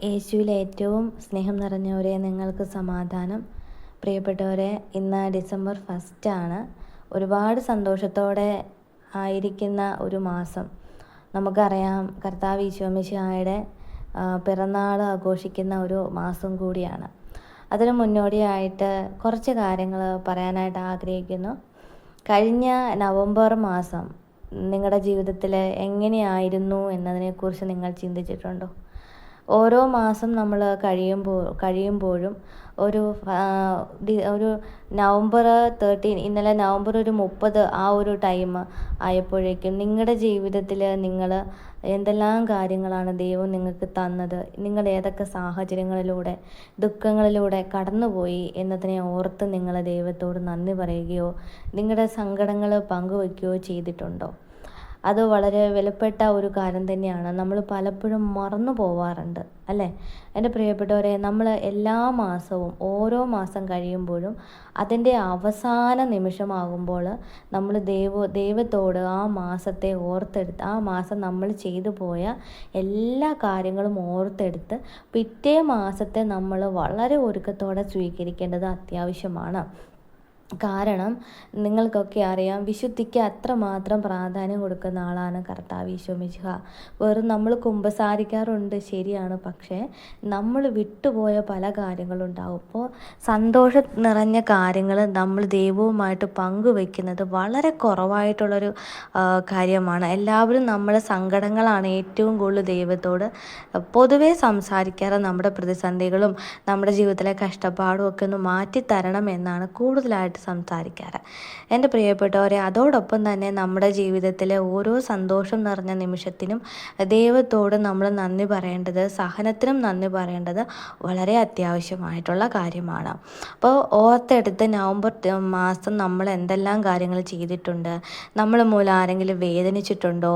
യേശുവിൽ ഏറ്റവും സ്നേഹം നിറഞ്ഞവരെ, നിങ്ങൾക്ക് സമാധാനം. പ്രിയപ്പെട്ടവരെ, ഇന്ന് ഡിസംബർ 1 ഒരുപാട് സന്തോഷത്തോടെ ആയിരിക്കുന്ന ഒരു മാസം. നമുക്കറിയാം, കർത്താവ് ഈശോ മിശിഹായുടെ പിറന്നാൾ ആഘോഷിക്കുന്ന ഒരു മാസം കൂടിയാണ്. അതിന് മുന്നോടിയായിട്ട് കുറച്ച് കാര്യങ്ങൾ പറയാനായിട്ട് ആഗ്രഹിക്കുന്നു. കഴിഞ്ഞ നവംബർ മാസം നിങ്ങളുടെ ജീവിതത്തിൽ എങ്ങനെയായിരുന്നു എന്നതിനെക്കുറിച്ച് നിങ്ങൾ ചിന്തിച്ചിട്ടുണ്ടോ? ഓരോ മാസം നമ്മൾ കഴിയുമ്പോഴും ഒരു നവംബർ 13, ഇന്നലെ നവംബർ 30 ആ ഒരു ടൈം ആയപ്പോഴേക്കും നിങ്ങളുടെ ജീവിതത്തിൽ നിങ്ങൾ എന്തെല്ലാം കാര്യങ്ങളാണ് ദൈവം നിങ്ങൾക്ക് തന്നത്, നിങ്ങൾ ഏതൊക്കെ സാഹചര്യങ്ങളിലൂടെ ദുഃഖങ്ങളിലൂടെ കടന്നുപോയി എന്നതിനെ ഓർത്ത് നിങ്ങൾ ദൈവത്തോട് നന്ദി പറയുകയോ നിങ്ങളുടെ സങ്കടങ്ങൾ പങ്കുവയ്ക്കുകയോ ചെയ്തിട്ടുണ്ടോ? അത് വളരെ വിലപ്പെട്ട ഒരു കാര്യം തന്നെയാണ്. നമ്മൾ പലപ്പോഴും മറന്നു പോവാറുണ്ട്, അല്ലേ? എൻ്റെ പ്രിയപ്പെട്ടവരെ, നമ്മൾ എല്ലാ മാസവും ഓരോ മാസം കഴിയുമ്പോഴും അതിൻ്റെ അവസാന നിമിഷമാകുമ്പോൾ നമ്മൾ ദൈവത്തോട് ആ മാസത്തെ ഓർത്തെടുത്ത്, ആ മാസം നമ്മൾ ചെയ്തു പോയ എല്ലാ കാര്യങ്ങളും ഓർത്തെടുത്ത് പിറ്റേ മാസത്തെ നമ്മൾ വളരെ ഒരുക്കത്തോടെ സ്വീകരിക്കേണ്ടത് അത്യാവശ്യമാണ്. കാരണം നിങ്ങൾക്കൊക്കെ അറിയാം, വിശുദ്ധിക്ക് അത്രമാത്രം പ്രാധാന്യം കൊടുക്കുന്ന ആളാണ് കർത്താവ് ഈശോ മിശിഹ. വെറും നമ്മൾ കുമ്പസാരിക്കാറുണ്ട്, ശരിയാണ്, പക്ഷേ നമ്മൾ വിട്ടുപോയ പല കാര്യങ്ങളുണ്ടാവും. അപ്പോൾ സന്തോഷം നിറഞ്ഞ കാര്യങ്ങൾ നമ്മൾ ദൈവവുമായിട്ട് പങ്കുവെക്കുന്നത് വളരെ കുറവായിട്ടുള്ളൊരു കാര്യമാണ്. എല്ലാവരും നമ്മുടെ സങ്കടങ്ങളാണ് ഏറ്റവും കൂടുതൽ ദൈവത്തോട് പൊതുവേ സംസാരിക്കാറ്. നമ്മുടെ പ്രതിസന്ധികളും നമ്മുടെ ജീവിതത്തിലെ കഷ്ടപ്പാടും ഒക്കെ ഒന്ന് മാറ്റിത്തരണം എന്നാണ് കൂടുതലായിട്ട് സംസാരിക്കാറ്. എൻ്റെ പ്രിയപ്പെട്ടവരെ, അതോടൊപ്പം തന്നെ നമ്മുടെ ജീവിതത്തിലെ ഓരോ സന്തോഷം നിറഞ്ഞ നിമിഷത്തിനും ദൈവത്തോട് നമ്മൾ നന്ദി പറയേണ്ടത്, സഹനത്തിനും നന്ദി പറയേണ്ടത് വളരെ അത്യാവശ്യമായിട്ടുള്ള കാര്യമാണ്. അപ്പോൾ ഓർത്തെടുത്ത് നവംബർ മാസം നമ്മൾ എന്തെല്ലാം കാര്യങ്ങൾ ചെയ്തിട്ടുണ്ട്, നമ്മൾ മൂലം ആരെങ്കിലും വേദനിച്ചിട്ടുണ്ടോ,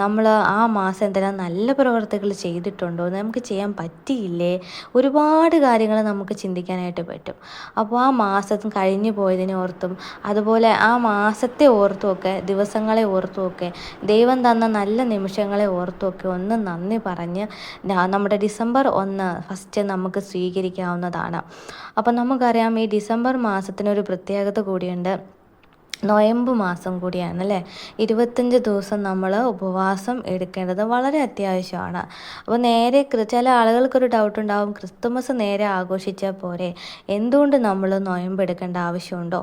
നമ്മൾ ആ മാസം എന്തെല്ലാം നല്ല പ്രവർത്തികൾ ചെയ്തിട്ടുണ്ടോ, നമുക്ക് ചെയ്യാൻ പറ്റിയില്ലേ, ഒരുപാട് കാര്യങ്ങൾ നമുക്ക് ചിന്തിക്കാനായിട്ട് പറ്റും. അപ്പോൾ ആ മാസം കഴിഞ്ഞു പോയതിനെ ഓർത്തും അതുപോലെ ആ മാസത്തെ ഓർത്തുമൊക്കെ, ദിവസങ്ങളെ ഓർത്തുമൊക്കെ, ദൈവം തന്ന നല്ല നിമിഷങ്ങളെ ഓർത്തുമൊക്കെ ഒന്ന് നന്ദി പറഞ്ഞ് നമ്മുടെ ഡിസംബർ 1 നമുക്ക് സ്വീകരിക്കാവുന്നതാണ്. അപ്പം നമുക്കറിയാം, ഈ ഡിസംബർ മാസത്തിനൊരു പ്രത്യേകത കൂടിയുണ്ട്. നൊയമ്പ് മാസം കൂടിയാണല്ലേ. 25 ദിവസം നമ്മൾ ഉപവാസം എടുക്കേണ്ടത് വളരെ അത്യാവശ്യമാണ്. അപ്പോൾ നേരെ ചില ആളുകൾക്കൊരു ഡൗട്ട് ഉണ്ടാവും, ക്രിസ്തുമസ് നേരെ ആഘോഷിച്ചാൽ പോരെ, എന്തുകൊണ്ട് നമ്മൾ നൊയമ്പ് എടുക്കേണ്ട ആവശ്യമുണ്ടോ?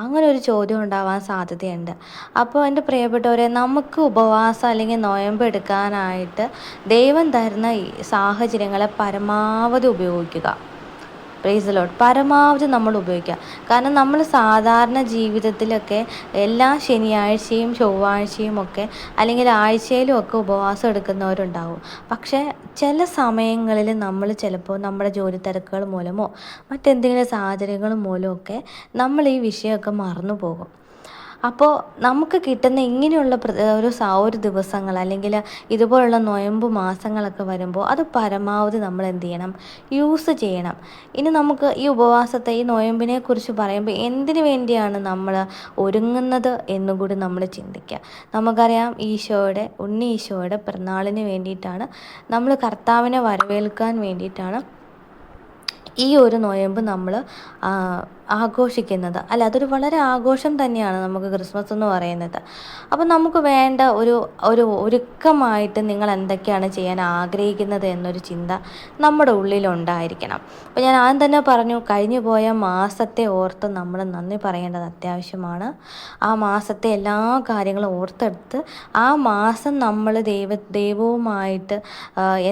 അങ്ങനെ ഒരു ചോദ്യം ഉണ്ടാവാൻ സാധ്യതയുണ്ട്. അപ്പോൾ എൻ്റെ പ്രിയപ്പെട്ടവരെ, നമുക്ക് ഉപവാസം അല്ലെങ്കിൽ നൊയമ്പ് എടുക്കാനായിട്ട് ദൈവം തരുന്ന ഈ സാഹചര്യങ്ങളെ പരമാവധി ഉപയോഗിക്കുക. Praise the Lord. പരമാവധി നമ്മൾ ഉപയോഗിക്കുക. കാരണം നമ്മൾ സാധാരണ ജീവിതത്തിലൊക്കെ എല്ലാ ശനിയാഴ്ചയും ചൊവ്വാഴ്ചയും ഒക്കെ അല്ലെങ്കിൽ ആഴ്ചയിലും ഒക്കെ ഉപവാസം എടുക്കുന്നവരുണ്ടാവും. പക്ഷേ ചില സമയങ്ങളിൽ നമ്മൾ ചിലപ്പോൾ നമ്മുടെ ജോലി തിരക്കുകൾ മൂലമോ മറ്റെന്തെങ്കിലും സാഹചര്യങ്ങൾ മൂലമോ ഒക്കെ നമ്മൾ ഈ വിഷയമൊക്കെ മറന്നു പോകും. അപ്പോൾ നമുക്ക് കിട്ടുന്ന ഇങ്ങനെയുള്ള ഒരു ദിവസങ്ങൾ അല്ലെങ്കിൽ ഇതുപോലുള്ള നൊയമ്പ് മാസങ്ങളൊക്കെ വരുമ്പോൾ അത് പരമാവധി നമ്മൾ എന്ത് ചെയ്യണം, യൂസ് ചെയ്യണം. ഇനി നമുക്ക് ഈ ഉപവാസത്തെ, ഈ നൊയമ്പിനെ കുറിച്ച് പറയുമ്പോൾ എന്തിനു വേണ്ടിയാണ് നമ്മൾ ഒരുങ്ങുന്നത് എന്നുകൂടി നമ്മൾ ചിന്തിക്കുക. നമുക്കറിയാം, ഉണ്ണി ഈശോയുടെ പിറന്നാളിന് വേണ്ടിയിട്ടാണ്, നമ്മൾ കർത്താവിനെ വരവേൽക്കാൻ വേണ്ടിയിട്ടാണ് ഈ ഒരു നൊയമ്പ് നമ്മൾ ആഘോഷിക്കുന്നത്. അല്ല, അതൊരു വളരെ ആഘോഷം തന്നെയാണ് നമുക്ക് ക്രിസ്മസ് എന്ന് പറയുന്നത്. അപ്പോൾ നമുക്ക് വേണ്ട ഒരു ഒരുക്കമായിട്ട് നിങ്ങൾ എന്തൊക്കെയാണ് ചെയ്യാൻ ആഗ്രഹിക്കുന്നത് എന്നൊരു ചിന്ത നമ്മുടെ ഉള്ളിലുണ്ടായിരിക്കണം. അപ്പോൾ ഞാൻ ആദ്യം തന്നെ പറഞ്ഞു, കഴിഞ്ഞു പോയ മാസത്തെ ഓർത്ത് നമ്മൾ നന്ദി പറയേണ്ടത് അത്യാവശ്യമാണ്. ആ മാസത്തെ എല്ലാ കാര്യങ്ങളും ഓർത്തെടുത്ത് ആ മാസം നമ്മൾ ദൈവവുമായിട്ട്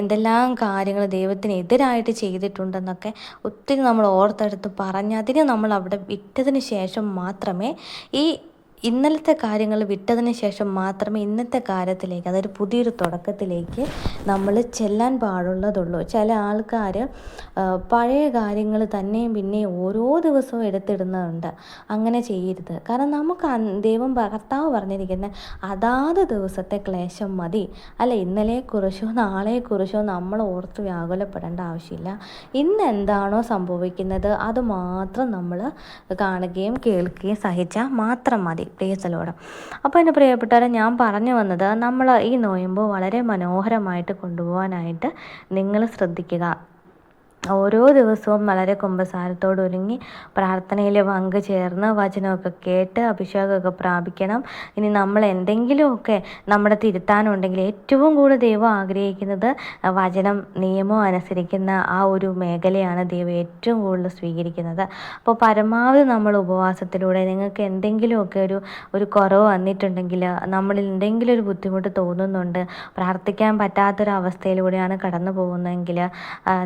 എന്തെല്ലാം കാര്യങ്ങൾ ദൈവത്തിനെതിരായിട്ട് ചെയ്തിട്ടുണ്ടെന്നൊക്കെ ഒത്തിരി നമ്മൾ ഓർത്തെടുത്ത് പറഞ്ഞ് അതിനെ നമ്മൾ അവിടെ വിട്ടതിന് ശേഷം മാത്രമേ ഇന്നലത്തെ കാര്യങ്ങൾ വിട്ടതിന് ശേഷം മാത്രമേ ഇന്നത്തെ കാര്യത്തിലേക്ക്, അതായത് പുതിയൊരു തുടക്കത്തിലേക്ക് നമ്മൾ ചെല്ലാൻ പാടുള്ളതുള്ളൂ. ചില ആൾക്കാർ പഴയ കാര്യങ്ങൾ തന്നെയും പിന്നെയും ഓരോ ദിവസവും എടുത്തിടുന്നുണ്ട്. അങ്ങനെ ചെയ്യരുത്. കാരണം നമുക്ക് കർത്താവ് പറഞ്ഞിരിക്കുന്ന അതാത് ദിവസത്തെ ക്ലേശം മതി. അല്ല, ഇന്നലെക്കുറിച്ചോ നാളെക്കുറിച്ചോ നമ്മൾ ഓർത്ത് വ്യാകുലപ്പെടേണ്ട ആവശ്യമില്ല. ഇന്ന് എന്താണോ സംഭവിക്കുന്നത് അത് മാത്രം നമ്മൾ കാണുകയും കേൾക്കുകയും സഹിച്ചാൽ മാത്രം മതി. പ്രേസലോട്. അപ്പോൾ എൻ്റെ പ്രിയപ്പെട്ടവരെ, ഞാൻ പറഞ്ഞു വന്നത്, നമ്മൾ ഈ നോയമ്പ് വളരെ മനോഹരമായിട്ട് കൊണ്ടുപോകാനായിട്ട് നിങ്ങൾ ശ്രദ്ധിക്കുക. ഓരോ ദിവസവും വളരെ കുമ്പസാരത്തോടൊരുങ്ങി പ്രാർത്ഥനയിൽ പങ്കുചേർന്ന് വചനമൊക്കെ കേട്ട് അഭിഷേകമൊക്കെ പ്രാപിക്കണം. ഇനി നമ്മൾ എന്തെങ്കിലുമൊക്കെ നമ്മുടെ തിരുത്താനുണ്ടെങ്കിൽ ഏറ്റവും കൂടുതൽ ദൈവം ആഗ്രഹിക്കുന്നത് വചനം നിയമം അനുസരിക്കുന്ന ആ ഒരു മേഖലയാണ് ദൈവം ഏറ്റവും കൂടുതൽ സ്വീകരിക്കുന്നത്. അപ്പോൾ പരമാവധി നമ്മൾ ഉപവാസത്തിലൂടെ നിങ്ങൾക്ക് എന്തെങ്കിലുമൊക്കെ ഒരു കുറവ് വന്നിട്ടുണ്ടെങ്കിൽ, നമ്മളിൽ എന്തെങ്കിലും ഒരു ബുദ്ധിമുട്ട് തോന്നുന്നുണ്ട്, പ്രാർത്ഥിക്കാൻ പറ്റാത്തൊരവസ്ഥയിലൂടെയാണ് കടന്നു പോകുന്നതെങ്കിൽ,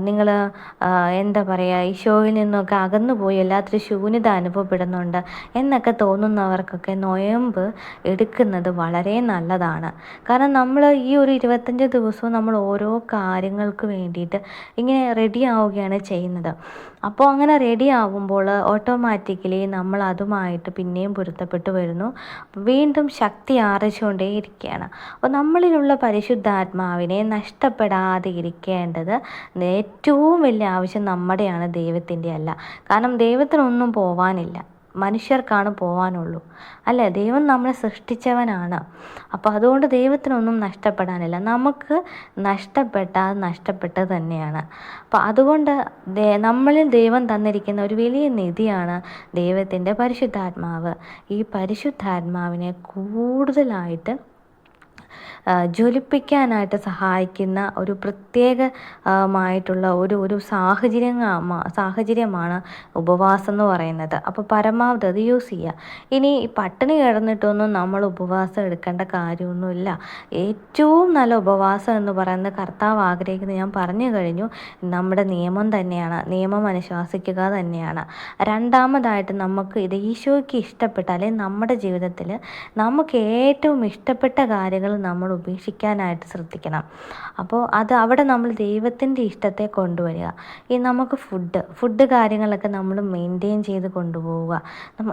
നിങ്ങൾ എന്താ പറയുക, ഈശോയിൽ നിന്നൊക്കെ അകന്നു പോയി എല്ലാത്തിലും ശൂന്യത അനുഭവപ്പെടുന്നുണ്ട് എന്നൊക്കെ തോന്നുന്നവർക്കൊക്കെ നൊയമ്പ് എടുക്കുന്നത് വളരെ നല്ലതാണ്. കാരണം നമ്മൾ ഈ ഒരു 25 ദിവസവും നമ്മൾ ഓരോ കാര്യങ്ങൾക്ക് വേണ്ടിയിട്ട് ഇങ്ങനെ റെഡി ആവുകയാണ് ചെയ്യുന്നത്. അപ്പോൾ അങ്ങനെ റെഡി ആവുമ്പോൾ ഓട്ടോമാറ്റിക്കലി നമ്മൾ അതുമായിട്ട് പിന്നെയും പൊരുത്തപ്പെട്ടു വരുന്നു, വീണ്ടും ശക്തി ആർജിച്ചുകൊണ്ടേ ഇരിക്കുകയാണ്. അപ്പോൾ നമ്മളിലുള്ള പരിശുദ്ധാത്മാവിനെ നഷ്ടപ്പെടാതെ ഇരിക്കേണ്ടത് ഏറ്റവും വലിയ ആവശ്യം നമ്മുടെയാണ്, ദൈവത്തിൻ്റെ അല്ല. കാരണം ദൈവത്തിനൊന്നും പോവാനില്ല, മനുഷ്യർക്കാണ് പോവാനുള്ളൂ അല്ലേ? ദൈവം നമ്മളെ സൃഷ്ടിച്ചവനാണ്. അപ്പോൾ അതുകൊണ്ട് ദൈവത്തിനൊന്നും നഷ്ടപ്പെടാനില്ല. നമുക്ക് നഷ്ടപ്പെട്ടത് തന്നെയാണ്. അപ്പോൾ അതുകൊണ്ട് നമ്മളിൽ ദൈവം തന്നിരിക്കുന്ന ഒരു വലിയ നിധിയാണ് ദൈവത്തിൻ്റെ പരിശുദ്ധാത്മാവ്. ഈ പരിശുദ്ധാത്മാവിനെ കൂടുതലായിട്ട് ജ്വലിപ്പിക്കാനായിട്ട് സഹായിക്കുന്ന ഒരു പ്രത്യേകമായിട്ടുള്ള ഒരു സാഹചര്യമാണ് ഉപവാസം എന്ന് പറയുന്നത്. അപ്പോൾ പരമാവധി അത് യൂസ് ചെയ്യുക. ഇനി പട്ടിണി കിടന്നിട്ടൊന്നും നമ്മൾ ഉപവാസം എടുക്കേണ്ട കാര്യമൊന്നുമില്ല. ഏറ്റവും നല്ല ഉപവാസം എന്ന് പറയുന്നത് കർത്താവ് ആഗ്രഹിക്കുന്നത് ഞാൻ പറഞ്ഞു കഴിഞ്ഞു, നമ്മുടെ നിയമം തന്നെയാണ്, നിയമം അനുശാസിക്കുക തന്നെയാണ്. രണ്ടാമതായിട്ട് നമുക്ക് ഇത് ഈശോയ്ക്ക് ഇഷ്ടപ്പെട്ട, അല്ലെങ്കിൽ നമ്മുടെ ജീവിതത്തിൽ നമുക്ക് ഏറ്റവും ഇഷ്ടപ്പെട്ട കാര്യങ്ങൾ നമ്മൾ ഉപേക്ഷിക്കാനായിട്ട് ശ്രദ്ധിക്കണം. അപ്പോൾ അവിടെ നമ്മൾ ദൈവത്തിൻ്റെ ഇഷ്ടത്തെ കൊണ്ടുവരിക. ഈ നമുക്ക് ഫുഡ് കാര്യങ്ങളൊക്കെ നമ്മൾ മെയിൻറ്റെയിൻ ചെയ്ത് കൊണ്ടുപോവുക.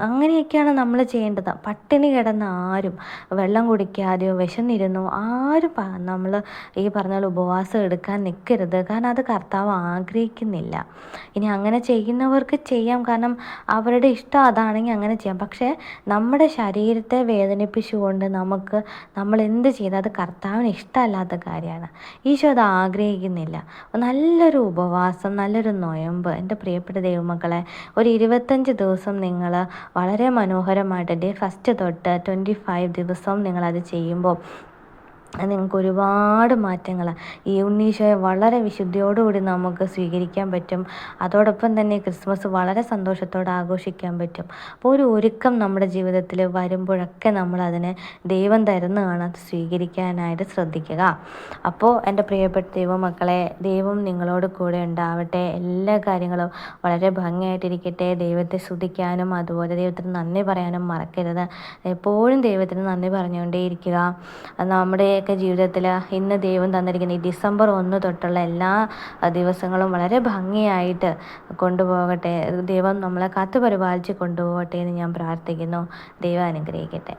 അങ്ങനെയൊക്കെയാണ് നമ്മൾ ചെയ്യേണ്ടത്. പട്ടിണി കിടന്ന ആരും, വെള്ളം കുടിക്കാതെയോ വിശന്നിരുന്നോ ആരും നമ്മൾ ഈ പറഞ്ഞ ഉപവാസം എടുക്കാൻ നിൽക്കരുത്. കാരണം അത് കർത്താവ് ആഗ്രഹിക്കുന്നില്ല. ഇനി അങ്ങനെ ചെയ്യുന്നവർക്ക് ചെയ്യാം, കാരണം അവരുടെ ഇഷ്ടം അതാണെങ്കിൽ അങ്ങനെ ചെയ്യാം. പക്ഷേ നമ്മുടെ ശരീരത്തെ വേദനിപ്പിച്ചുകൊണ്ട് നമ്മൾ എന്ത് ചെയ്താൽ അത് കർത്താവിന് ഇഷ്ടമല്ലാത്ത കാര്യമാണ്. ഈശോ അത് ആഗ്രഹിക്കുന്നില്ല. നല്ലൊരു ഉപവാസം, നല്ലൊരു നൊയമ്പ് എൻ്റെ പ്രിയപ്പെട്ട ദൈവമക്കളെ, ഒരു 25 ദിവസം നിങ്ങൾ വളരെ മനോഹരമായിട്ട് ഡേ 1 തൊട്ട് 25 ദിവസവും നിങ്ങളത് ചെയ്യുമ്പോൾ നിങ്ങൾക്ക് ഒരുപാട് മാറ്റങ്ങൾ, ഈ ഉണ്ണീശോയെ വളരെ വിശുദ്ധിയോടുകൂടി നമുക്ക് സ്വീകരിക്കാൻ പറ്റും. അതോടൊപ്പം തന്നെ ക്രിസ്മസ് വളരെ സന്തോഷത്തോടെ ആഘോഷിക്കാൻ പറ്റും. അപ്പോൾ ഒരു ഒരുക്കം നമ്മുടെ ജീവിതത്തിൽ വരുമ്പോഴൊക്കെ നമ്മളതിനെ ദൈവം തരുന്നതാണ്, അത് സ്വീകരിക്കാനായിട്ട് ശ്രദ്ധിക്കുക. അപ്പോൾ എൻ്റെ പ്രിയപ്പെട്ട ദൈവമക്കളെ, ദൈവം നിങ്ങളോട് കൂടെ ഉണ്ടാവട്ടെ. എല്ലാ കാര്യങ്ങളും വളരെ ഭംഗിയായിട്ടിരിക്കട്ടെ. ദൈവത്തെ സ്തുതിക്കാനും അതുപോലെ ദൈവത്തിന് നന്ദി പറയാനും മറക്കരുത്. എപ്പോഴും ദൈവത്തിന് നന്ദി പറഞ്ഞുകൊണ്ടേയിരിക്കുക. നമ്മുടെയൊക്കെ ജീവിതത്തിൽ ഇന്ന് ദൈവം തന്നിരിക്കുന്ന ഈ ഡിസംബർ 1 തൊട്ടുള്ള എല്ലാ ദിവസങ്ങളും വളരെ ഭംഗിയായിട്ട് കൊണ്ടുപോകട്ടെ. ദൈവം നമ്മളെ കാത്തു പരിപാലിച്ച് കൊണ്ടുപോകട്ടെ എന്ന് ഞാൻ പ്രാർത്ഥിക്കുന്നു. ദൈവം അനുഗ്രഹിക്കട്ടെ.